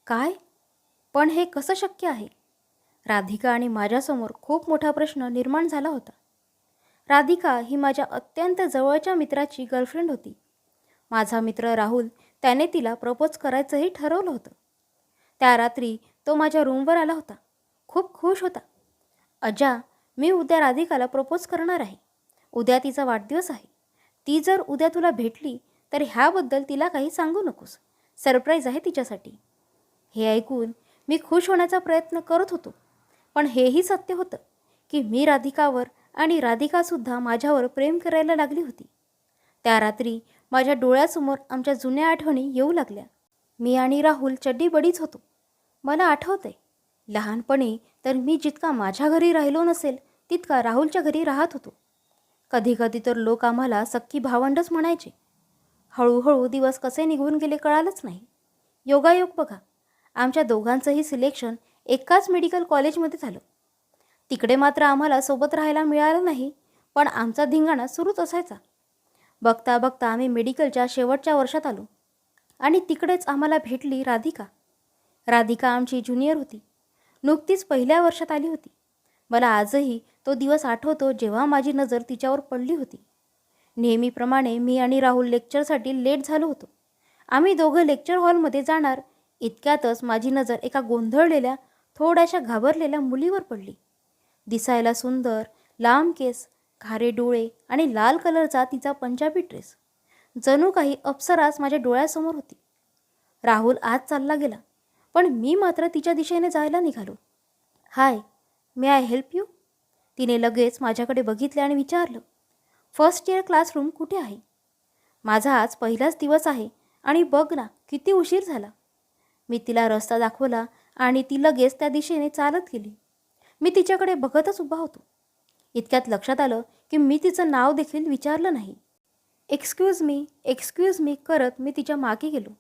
काय? पण हे कसं शक्य आहे? राधिका आणि माझ्यासमोर खूप मोठा प्रश्न निर्माण झाला होता. राधिका ही माझ्या अत्यंत जवळच्या मित्राची गर्लफ्रेंड होती. माझा मित्र राहुल त्याने तिला प्रपोज करायचंही ठरवलं होतं. त्या रात्री तो माझ्या रूमवर आला होता. खूप खुश होता. "अजा, मी उद्या राधिकाला प्रपोज करणार आहे. उद्या तिचा वाढदिवस आहे. ती जर उद्या तुला भेटली तर ह्याबद्दल तिला काही सांगू नकोस. सरप्राईज आहे तिच्यासाठी." हे ऐकून मी खुश होण्याचा प्रयत्न करत होतो. पण हेही सत्य होतं की मी राधिकावर आणि राधिकासुद्धा माझ्यावर प्रेम करायला लागली होती. त्या रात्री माझ्या डोळ्यासमोर आमच्या जुन्या आठवणी येऊ लागल्या. मी आणि राहुल चड्डी-बडीच होतो. मला आठवतंय, लहानपणी तर मी जितका माझ्या घरी राहिलो नसेल तितका राहुलच्या घरी राहत होतो. कधीकधी तर लोक आम्हाला सख्खी भावंडच म्हणायचे. हळूहळू दिवस कसे निघून गेले कळालंच नाही. योगायोग बघा, आमच्या दोघांचंही सिलेक्शन एकाच मेडिकल कॉलेजमध्ये झालं. तिकडे मात्र आम्हाला सोबत राहायला मिळालं नाही, पण आमचा धिंगाणा सुरूच असायचा. बघता बघता आम्ही मेडिकलच्या शेवटच्या वर्षात आलो आणि तिकडेच आम्हाला भेटली राधिका. राधिका आमची ज्युनियर होती. नुकतीच पहिल्या वर्षात आली होती. मला आजही तो दिवस आठवतो जेव्हा माझी नजर तिच्यावर पडली होती. नेहमीप्रमाणे मी आणि राहुल लेक्चरसाठी लेट झालो होतो. आम्ही दोघं लेक्चर हॉलमध्ये जाणार इतक्यातच माझी नजर एका गोंधळलेल्या, थोड्याशा घाबरलेल्या मुलीवर पडली. दिसायला सुंदर, लांब केस, खारे डोळे आणि लाल कलरचा तिचा पंजाबी ड्रेस. जणू काही अप्सराच माझ्या डोळ्यासमोर होती. राहुल आत चालला गेला, पण मी मात्र तिच्या दिशेने जायला निघालो. "हाय, मे आय हेल्प यू?" तिने लगेच माझ्याकडे बघितले आणि विचारलं. "फर्स्ट इयर क्लासरूम कुठे आहे?" "माझा आज पहिलाच दिवस आहे आणि बघ ना किती उशीर झाला." मी तिला रस्ता दाखवला आणि ती लगेच त्या दिशेने चालत गेली. मी तिच्याकडे बघतच उभा होतो. इतक्यात लक्षात आलं की मी तिचं नाव देखील विचारलं नाही. एक्सक्यूज मी करत मी तिच्या मागे गेलो,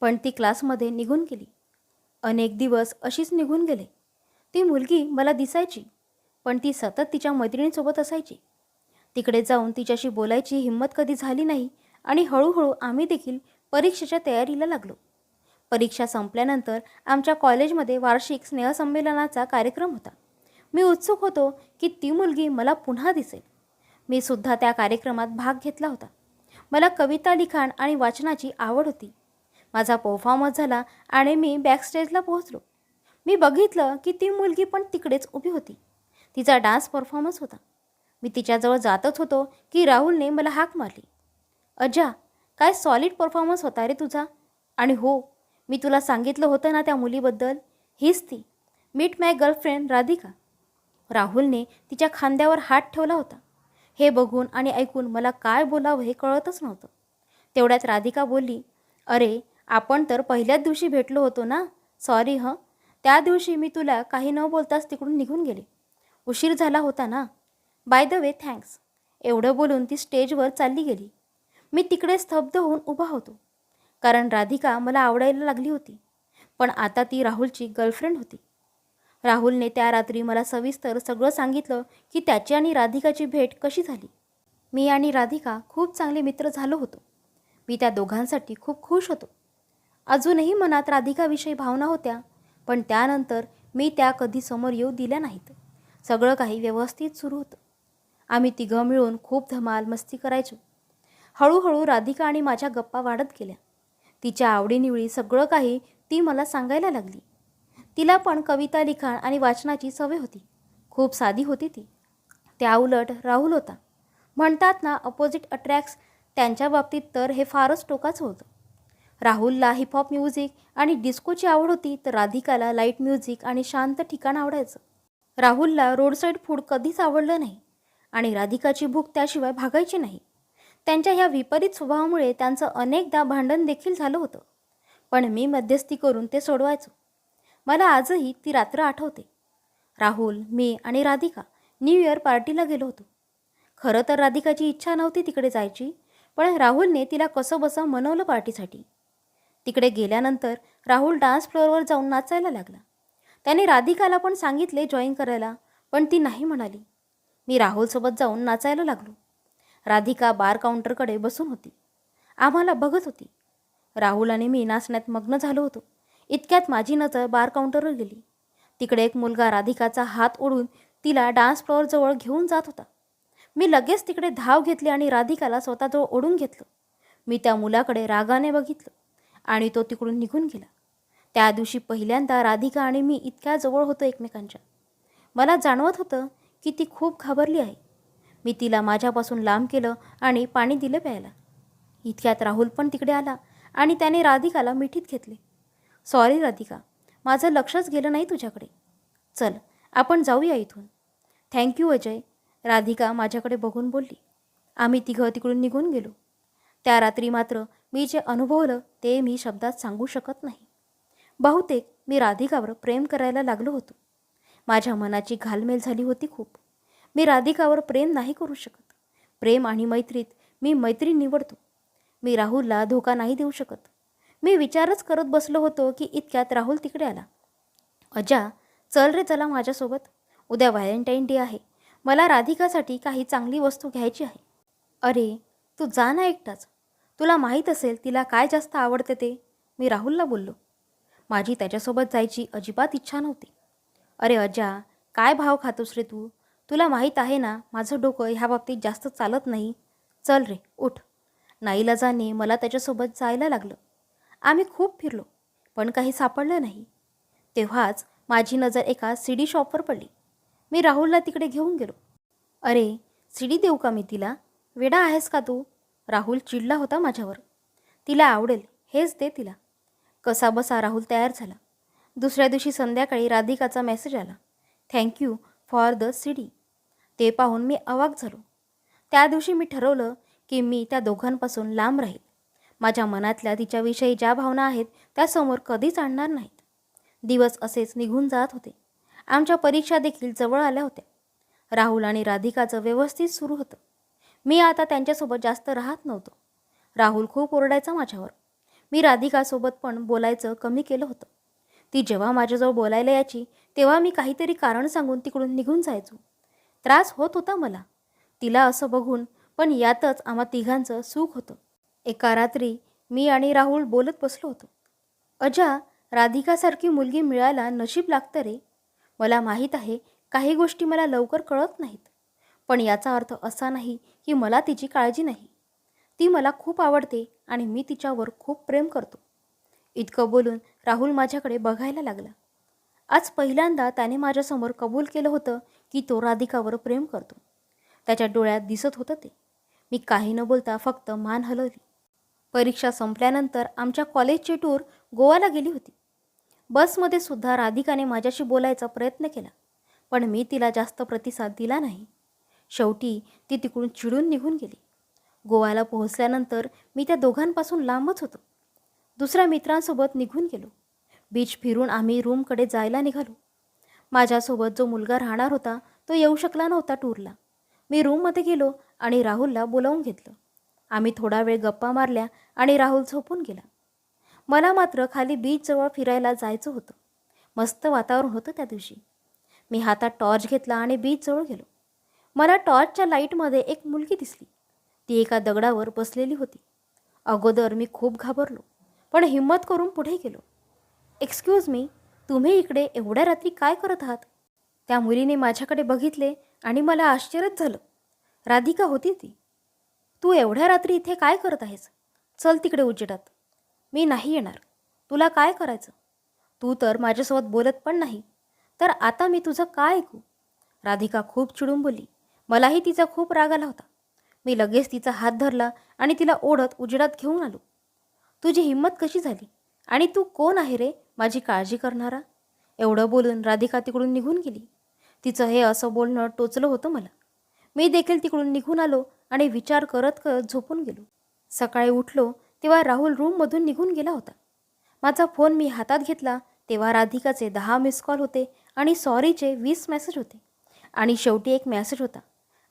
पण ती क्लासमध्ये निघून गेली. अनेक दिवस अशीच निघून गेले. ती मुलगी मला दिसायची, पण ती सतत तिच्या मैत्रिणींसोबत असायची. तिकडे जाऊन तिच्याशी बोलायची हिंमत कधी झाली नाही आणि हळूहळू आम्ही देखील परीक्षेच्या तयारीला लागलो. परीक्षा संपल्यानंतर आमच्या कॉलेजमध्ये वार्षिक स्नेहसंमेलनाचा कार्यक्रम होता. मी उत्सुक होतो की ती मुलगी मला पुन्हा दिसेल. मी सुद्धा त्या कार्यक्रमात भाग घेतला होता. मला कविता लिखाण आणि वाचनाची आवड होती. माझा परफॉर्मन्स झाला आणि मी बॅकस्टेजला पोहोचलो. मी बघितलं की ती मुलगी पण तिकडेच उभी होती. तिचा डान्स परफॉर्मन्स होता. मी तिच्याजवळ जातच होतो की राहुलने मला हाक मारली. "अजा, काय सॉलिड परफॉर्मन्स होता रे तुझा. आणि हो, मी तुला सांगितलं होतं ना त्या मुलीबद्दल, हीच ती, मीट माय गर्लफ्रेंड राधिका." राहुलने तिच्या खांद्यावर हात ठेवला होता. हे बघून आणि ऐकून मला काय बोलावं हे कळतच नव्हतं. तेवढ्यात राधिका बोलली, "अरे, आपण तर पहिल्याच दिवशी भेटलो होतो ना. सॉरी हं, त्या दिवशी मी तुला काही न बोलताच तिकडून निघून गेले. उशीर झाला होता ना. By the way thanks." एवढं बोलून ती स्टेजवर चालली गेली. मी तिकडे स्तब्ध होऊन उभा होतो, कारण राधिका मला आवडायला लागली होती, पण आता ती राहुलची गर्लफ्रेंड होती. राहुलने त्या रात्री मला सविस्तर सगळं सांगितलं की त्याची आणि राधिकाची भेट कशी झाली. मी आणि राधिका खूप चांगले मित्र झालो होतो. मी त्या दोघांसाठी खूप खुश होतो. अजूनही मनात राधिकाविषयी भावना होत्या, पण त्यानंतर मी त्या कधी समोर येऊ दिल्या नाहीत. सगळं काही व्यवस्थित सुरू होतं. आम्ही तिघं मिळून खूप धमाल मस्ती करायचो. हळूहळू राधिका आणि माझ्या गप्पा वाढत गेल्या. तिच्या आवडीनिवडी सगळं काही ती मला सांगायला लागली. तिला पण कविता लिखाण आणि वाचनाची सवय होती. खूप साधी होती ती. त्याउलट राहुल होता. म्हणतात ना, अपोजिट अट्रॅक्ट्स. त्यांच्या बाबतीत तर हे फारच टोकाचं होतं. राहुलला हिपहॉप म्युझिक आणि डिस्कोची आवड होती, तर राधिकाला लाईट म्युझिक आणि शांत ठिकाण आवडायचं. राहुलला रोड साईड फूड कधीच आवडलं नाही आणि राधिकाची भूक त्याशिवाय भागायची नाही. त्यांच्या ह्या विपरीत स्वभावामुळे त्यांचं अनेकदा भांडण देखील झालं होतं, पण मी मध्यस्थी करून ते सोडवायचो. मला आजही ती रात्र आठवते. राहुल, मी आणि राधिका न्यू इयर पार्टीला गेलो होतो. खरं तर राधिकाची इच्छा नव्हती तिकडे जायची, पण राहुलने तिला कसंबसं मनवलं पार्टीसाठी. तिकडे गेल्यानंतर राहुल डान्स फ्लोअरवर जाऊन नाचायला लागला. त्याने राधिकाला पण सांगितले जॉईन करायला, पण ती नाही म्हणाली. मी राहुलसोबत जाऊन नाचायला लागलो. राधिका बार काउंटरकडे बसून होती. आम्हाला बघत होती. राहुल आणि मी नाचण्यात मग्न झालो होतो. इतक्यात माझी नजर बार काउंटरवर गेली. तिकडे एक मुलगा राधिकाचा हात ओढून तिला डान्स फ्लोअरजवळ घेऊन जात होता. मी लगेच तिकडे धाव घेतली आणि राधिकाला स्वतःजवळ ओढून घेतलं. मी त्या मुलाकडे रागाने बघितलं आणि तो तिकडून निघून गेला. त्या दिवशी पहिल्यांदा राधिका आणि मी इतक्या जवळ होतो एकमेकांच्या. मला जाणवत होतं की ती खूप घाबरली आहे. मी तिला माझ्यापासून लांब केलं आणि पाणी दिलं प्यायला. इतक्यात राहुल पण तिकडे आला आणि त्याने राधिकाला मिठीत घेतले. सॉरी राधिका, माझं लक्षच गेलं नाही तुझ्याकडे. चल आपण जाऊया इथून. थँक्यू अजय, राधिका माझ्याकडे बघून बोलली. आम्ही तिघं तिकडून निघून गेलो. त्या रात्री मात्र मी जे अनुभवलं ते मी शब्दात सांगू शकत नाही. बहुतेक मी राधिकावर प्रेम करायला लागलो होतो. माझ्या मनाची घालमेल झाली होती खूप. मी राधिकावर प्रेम नाही करू शकत. प्रेम आणि मैत्रीत मी मैत्री निवडतो. मी राहुलला धोका नाही देऊ शकत. मी विचारच करत बसलो होतो की इतक्यात राहुल तिकडे आला. अजा, चल रे चला माझ्यासोबत. उद्या व्हॅलेंटाईन डे आहे. मला राधिकासाठी काही चांगली वस्तू घ्यायची आहे. अरे तू जा ना एकटाच. तुला माहीत असेल तिला काय जास्त आवडते ते, मी राहुलला बोललो. माझी त्याच्यासोबत जायची अजिबात इच्छा नव्हती. अरे अजा, काय भाव खातोस रे तू. तुला माहीत आहे ना माझं डोकं ह्या बाबतीत जास्त चालत नाही. चल रे उठ. नाईलाजाने मला त्याच्यासोबत जायला लागलं. आम्ही खूप फिरलो पण काही सापडलं नाही. तेव्हाच माझी नजर एका सीडी शॉपवर पडली. मी राहुलला तिकडे घेऊन गेलो. अरे सीडी देऊ का मी तिला? वेडा आहेस का तू? राहुल चिडला होता माझ्यावर. तिला आवडेल हेच दे तिला. कसा बसा राहुल तयार झाला. दुसऱ्या दिवशी संध्याकाळी राधिकाचा मेसेज आला, थँक्यू फॉर द सीडी. ते पाहून मी अवाक झालो. त्या दिवशी मी ठरवलं की मी त्या दोघांपासून लांब राहील. माझ्या मनातल्या तिच्याविषयी ज्या भावना आहेत त्यासमोर कधीच आणणार नाहीत. दिवस असेच निघून जात होते. आमच्या परीक्षा देखील जवळ आल्या होत्या. राहुल आणि राधिकाचं व्यवस्थित सुरू होतं. मी आता त्यांच्यासोबत जास्त राहत नव्हतो. राहुल खूप ओरडायचा माझ्यावर. मी राधिकासोबत पण बोलायचं कमी केलं होतं. ती जेव्हा माझ्याजवळ बोलायला यायची तेव्हा मी काहीतरी कारण सांगून तिकडून निघून जायचो. त्रास होत होता मला तिला असं बघून, पण यातच आम्हा तिघांचं सुख होतं. एका रात्री मी आणि राहुल बोलत बसलो होतो. अजा, राधिकासारखी मुलगी मिळायला नशीब लागतं रे. मला माहीत आहे काही गोष्टी मला लवकर कळत नाहीत, पण याचा अर्थ असा नाही की मला तिची काळजी नाही. ती मला खूप आवडते आणि मी तिच्यावर खूप प्रेम करतो. इतकं बोलून राहुल माझ्याकडे बघायला लागला. आज पहिल्यांदा त्याने माझ्यासमोर कबूल केलं होतं की तो राधिकावर प्रेम करतो. त्याच्या डोळ्यात दिसत होतं ते. मी काही न बोलता फक्त मान हलवली. परीक्षा संपल्यानंतर आमच्या कॉलेजची टूर गोवाला गेली होती. बसमध्ये सुद्धा राधिकाने माझ्याशी बोलायचा प्रयत्न केला, पण मी तिला जास्त प्रतिसाद दिला नाही. शेवटी ती तिकडून चिडून निघून गेली. गोवाला पोहोचल्यानंतर मी त्या दोघांपासून लांबच होतो. दुसऱ्या मित्रांसोबत निघून गेलो. बीच फिरून आम्ही रूमकडे जायला निघालो. माझ्यासोबत जो मुलगा राहणार होता तो येऊ शकला नव्हता टूरला. मी रूममध्ये गेलो आणि राहुलला बोलावून घेतलं. आम्ही थोडा वेळ गप्पा मारल्या आणि राहुल झोपून गेला. मला मात्र खाली बीचजवळ फिरायला जायचं होतं. मस्त वातावरण होतं त्या दिवशी. मी हातात टॉर्च घेतला आणि बीचजवळ गेलो. मला टॉर्चच्या लाईटमध्ये एक मुलगी दिसली. ती एका दगडावर बसलेली होती. अगोदर मी खूप घाबरलो, पण हिम्मत करून पुढे गेलो. एक्सक्यूज मी, तुम्ही इकडे एवढ्या रात्री काय करत आहात? त्या मुलीने माझ्याकडे बघितले आणि मला आश्चर्यच झालं. राधिका होती ती. तू एवढ्या रात्री इथे काय करत आहेस? चल तिकडे उजेडात. मी नाही येणार. तुला काय करायचं? तू तर माझ्यासोबत बोलत पण नाही, तर आता मी तुझं काय ऐकू? राधिका खूप चिडून बोलली. मलाही तिचा खूप राग आला होता. मी लगेच तिचा हात धरला आणि तिला ओढत उजेडात घेऊन आलो. तुझी हिंमत कशी झाली? आणि तू कोण आहे रे माझी काळजी करणारा? एवढं बोलून राधिका तिकडून निघून गेली. तिचं हे असं बोलणं टोचलं होतं मला. मी देखील तिकडून निघून आलो आणि विचार करत करत झोपून गेलो. सकाळी उठलो तेव्हा राहुल रूममधून निघून गेला होता. माझा फोन मी हातात घेतला तेव्हा राधिकाचे 10 मिस कॉल होते आणि सॉरीचे 20 मेसेज होते आणि शेवटी एक मेसेज होता,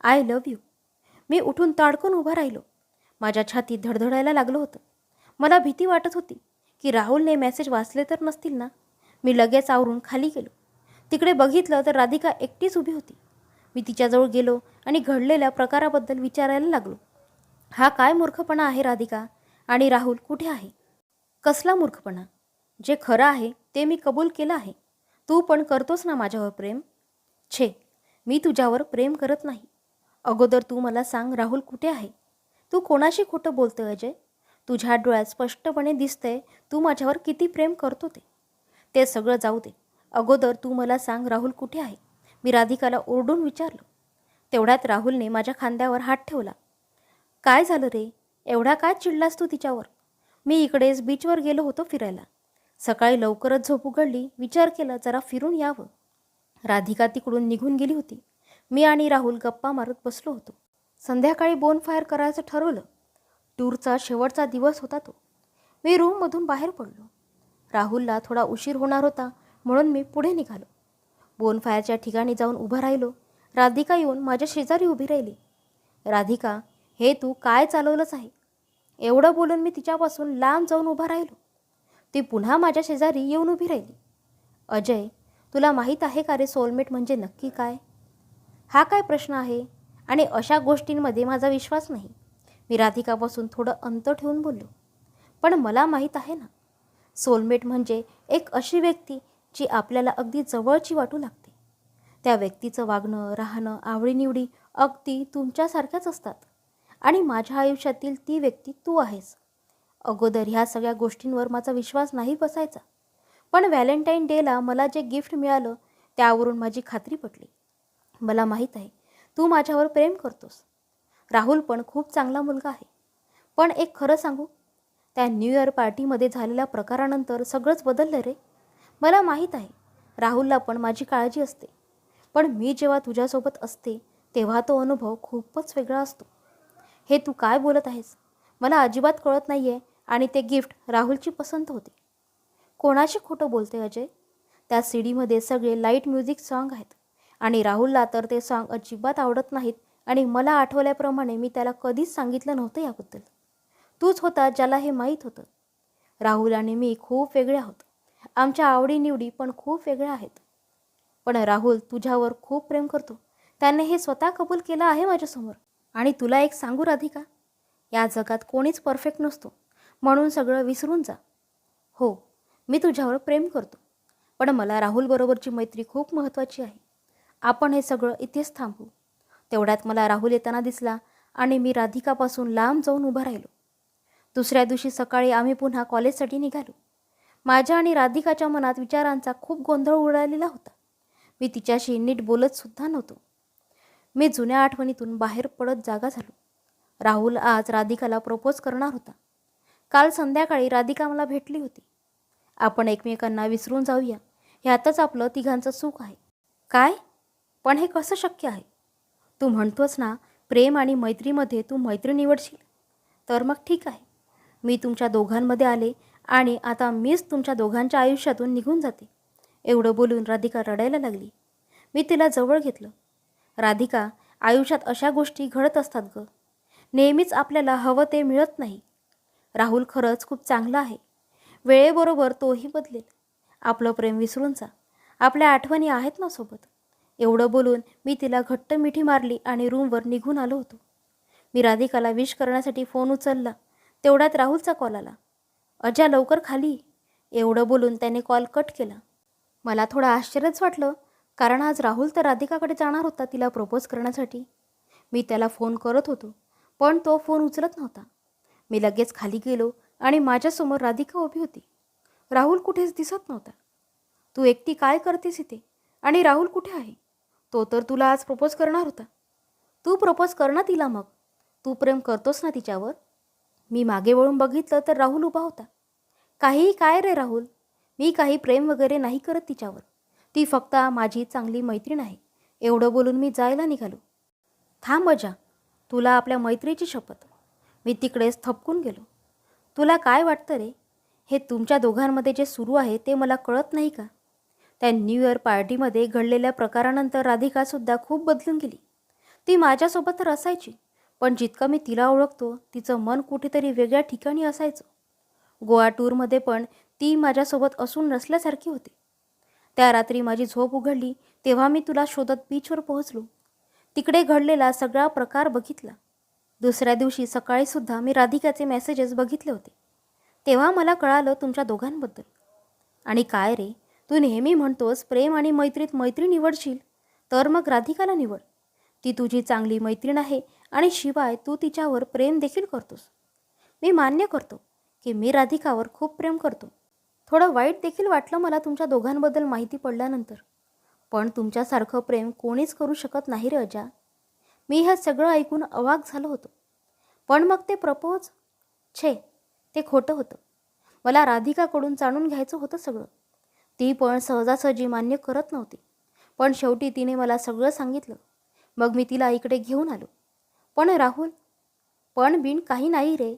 आय लव्ह यू. मी उठून ताडकून उभा राहिलो. माझ्या छातीत धडधडायला लागलं होतं. मला भीती वाटत होती की राहुलने मेसेज वाचले तर नसतील ना. मी लगेच आवरून खाली गेलो. तिकडे बघितलं तर राधिका एकटीच उभी होती. मी तिच्याजवळ गेलो आणि घडलेल्या प्रकाराबद्दल विचारायला लागलो. हा काय मूर्खपणा आहे राधिका? आणि राहुल कुठे आहे? कसला मूर्खपणा? जे खरं आहे ते मी कबूल केलं आहे. तू पण करतोस ना माझ्यावर प्रेम? छे, मी तुझ्यावर प्रेम करत नाही. अगोदर तू मला सांग, राहुल कुठे आहे? तू कोणाशी खोटं बोलतोय अजय? तुझ्या डोळ्यात स्पष्टपणे दिसतंय तू माझ्यावर किती प्रेम करतो ते. ते सगळं जाऊ दे. अगोदर तू मला सांग, राहुल कुठे आहे? मी राधिकाला ओरडून विचारलं. तेवढ्यात राहुलने माझ्या खांद्यावर हात ठेवला. काय झालं रे? एवढा काय चिडलास तू तिच्यावर? मी इकडेच बीचवर गेलो होतो फिरायला. सकाळी लवकरच झोप उघडली, विचार केला जरा फिरून यावं. राधिका तिकडून निघून गेली होती. मी आणि राहुल गप्पा मारत बसलो होतो. संध्याकाळी बोनफायर करायचं ठरवलं. टूरचा शेवटचा दिवस होता तो. मी रूममधून बाहेर पडलो. राहुलला थोडा उशीर होणार होता म्हणून मी पुढे निघालो. बोनफायरच्या ठिकाणी जाऊन उभं राहिलो. राधिका येऊन माझ्या शेजारी उभी राहिली. राधिका, हे तू काय चालवलंच आहे? एवढं बोलून मी तिच्यापासून लांब जाऊन उभा राहिलो. ती पुन्हा माझ्या शेजारी येऊन उभी राहिली. अजय, तुला माहीत आहे का रे सोलमेट म्हणजे नक्की काय? हा काय प्रश्न आहे? आणि अशा गोष्टींमध्ये माझा विश्वास नाही. मी राधिकापासून थोडं अंतर ठेवून बोललो. पण मला माहीत आहे ना, सोलमेट म्हणजे एक अशी व्यक्ती जी आपल्याला अगदी जवळची वाटू लागते. त्या व्यक्तीचं वागणं, राहणं, आवडीनिवडी अगदी तुमच्यासारख्याच असतात. आणि माझ्या आयुष्यातील ती व्यक्ती तू आहेस. अगोदर ह्या सगळ्या गोष्टींवर माझा विश्वास नाही बसायचा. पण व्हॅलेंटाईन डेला मला जे गिफ्ट मिळालं त्यावरून माझी खात्री पटली. मला माहीत आहे तू माझ्यावर प्रेम करतोस. राहुल पण खूप चांगला मुलगा आहे. पण एक खरं सांगू, त्या न्यू इयर पार्टीमध्ये झालेल्या प्रकारानंतर सगळंच बदललं रे. मला माहीत आहे राहुलला पण माझी काळजी असते. पण मी जेव्हा तुझ्यासोबत असते तेव्हा तो अनुभव खूपच वेगळा असतो. हे तू काय बोलत आहेस? मला अजिबात कळत नाही आहे. आणि ते गिफ्ट राहुलची पसंत होते. कोणाशी खोटं बोलते अजय? त्या सीडीमध्ये सगळे लाईट म्युझिक सॉन्ग आहेत. आणि राहुलला तर ते सॉन्ग अजिबात आवडत नाहीत. आणि मला आठवल्याप्रमाणे मी त्याला कधीच सांगितलं नव्हतं याबद्दल. तूच होता ज्याला हे माहीत होतं. राहुल आणि मी खूप वेगळे आहोत. आमच्या आवडीनिवडी पण खूप वेगळ्या आहेत. पण राहुल तुझ्यावर खूप प्रेम करतो. त्याने हे स्वतः कबूल केलं आहे माझ्यासमोर. आणि तुला एक सांगू राधिका, या जगात कोणीच परफेक्ट नसतो. म्हणून सगळं विसरून जा. हो, मी तुझ्यावर प्रेम करतो. पण मला राहुलबरोबरची मैत्री खूप महत्त्वाची आहे. आपण हे सगळं इथेच थांबवू. तेवढ्यात मला राहुल येताना दिसला आणि मी राधिकापासून लांब जाऊन उभं राहिलो. दुसऱ्या दिवशी सकाळी आम्ही पुन्हा कॉलेजसाठी निघालो. माझ्या आणि राधिकाच्या मनात विचारांचा खूप गोंधळ उडालेला होता. मी तिच्याशी नीट बोलतसुद्धा नव्हतो. मी जुन्या आठवणीतून बाहेर पडत जागा झालो. राहुल आज राधिकाला प्रपोज करणार होता. काल संध्याकाळी राधिका मला भेटली होती. आपण एकमेकांना विसरून जाऊया, ह्यातच आपलं तिघांचं सुख आहे. काय? पण हे कसं शक्य आहे? तू म्हणतोस ना, प्रेम आणि मैत्रीमध्ये तू मैत्री निवडशील? तर मग ठीक आहे. मी तुमच्या दोघांमध्ये आले आणि आता मीच तुमच्या दोघांच्या आयुष्यातून निघून जाते. एवढं बोलून राधिका रडायला लागली. मी तिला जवळ घेतलं. राधिका, आयुष्यात अशा गोष्टी घडत असतात गं. नेहमीच आपल्याला हवं ते मिळत नाही. राहुल खरंच खूप चांगला आहे. वेळेबरोबर तोही बदलेल. आपलं प्रेम विसरून जा. आपल्या आठवणी आहेत ना सोबत. एवढं बोलून मी तिला घट्ट मिठी मारली आणि रूमवर निघून आलो होतो. मी राधिकाला विश करण्यासाठी फोन उचलला. तेवढ्यात राहुलचा कॉल आला. अजा, लवकर खाली. एवढं बोलून त्याने कॉल कट केला. मला थोडं आश्चर्यच वाटलं, कारण आज राहुल तर राधिकाकडे जाणार होता तिला प्रपोज करण्यासाठी. मी त्याला फोन करत होतो, पण तो फोन उचलत नव्हता. मी लगेच खाली गेलो आणि माझ्यासमोर राधिका उभी होती. राहुल कुठेच दिसत नव्हता. तू एकटी काय करतेस इथे? आणि राहुल कुठे आहे? तो तर तुला आज प्रपोज करणार होता. तू प्रपोज कर ना तिला मग. तू प्रेम करतोस ना तिच्यावर? मी मागे वळून बघितलं तर राहुल उभा होता. काहीही काय रे राहुल, मी काही प्रेम वगैरे नाही करत तिच्यावर. ती फक्त माझी चांगली मैत्रीण आहे. एवढं बोलून मी जायला निघालो. थांब अजा, तुला आपल्या मैत्रीची शपथ. मी तिकडेच थपकून गेलो. तुला काय वाटतं रे? हे तुमच्या दोघांमध्ये जे सुरू आहे ते मला कळत नाही का? त्या न्यू इयर पार्टीमध्ये घडलेल्या प्रकारानंतर राधिकासुद्धा खूप बदलून गेली. ती माझ्यासोबत तर असायची, पण जितकं मी तिला ओळखतो तिचं मन कुठेतरी वेगळ्या ठिकाणी असायचं. गोवा टूरमध्ये पण ती माझ्यासोबत असून नसल्यासारखी होती. त्या रात्री माझी झोप उघडली तेव्हा मी तुला शोधत बीचवर पोहोचलो. तिकडे घडलेला सगळा प्रकार बघितला. दुसऱ्या दिवशी सकाळीसुद्धा मी राधिकाचे मेसेजेस बघितले होते. तेव्हा मला कळालं तुमच्या दोघांबद्दल. आणि काय रे, तू नेहमी म्हणतोस प्रेम आणि मैत्रीत मैत्री निवडशील, तर मग राधिकाला निवड. ती तुझी चांगली मैत्रीण आहे आणि शिवाय तू तिच्यावर प्रेम देखील करतोस. मी मान्य करतो की मी राधिकावर खूप प्रेम करतो. थोडं वाईट देखील वाटलं मला तुमच्या दोघांबद्दल माहिती पडल्यानंतर. पण तुमच्यासारखं प्रेम कोणीच करू शकत नाही रे अजा. मी हे सगळं ऐकून अवाक झालो होतो. पण मग ते प्रपोज, छे, ते खोटं होतं. मला राधिकाकडून जाणून घ्यायचं होतं सगळं. ती पण सहजासहजी मान्य करत नव्हती. पण शेवटी तिने मला सगळं सांगितलं. मग मी तिला इकडे घेऊन आलो. पण राहुल, पण बिन काही नाही रे.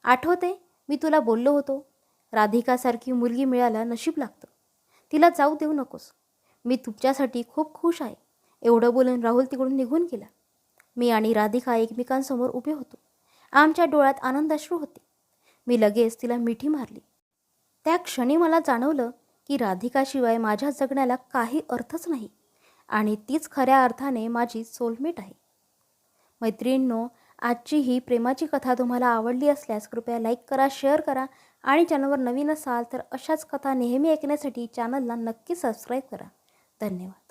आठवते मी तुला बोललो होतो, राधिकासारखी मुलगी मिळायला नशीब लागतं. तिला जाऊ देऊ नकोस. मी तुमच्यासाठी खूप खुश आहे. एवढं बोलून राहुल तिकडून निघून गेला. मी आणि राधिका एकमेकांसमोर उभे होतो. आमच्या डोळ्यात आनंदाश्रू होते. मी लगेच तिला मिठी मारली. त्या क्षणी मला जाणवलं की राधिकाशिवाय माझ्या जगण्याला काही अर्थच नाही आणि तीच खऱ्या अर्थाने माझी सोलमेट आहे. मैत्रिणींनो, आजची ही प्रेमाची कथा तुम्हाला आवडली असल्यास कृपया लाईक करा, शेअर करा आणि चॅनलवर नवीन असाल तर अशाच कथा नेहमी ऐकण्यासाठी चॅनलला नक्की सबस्क्राईब करा. धन्यवाद.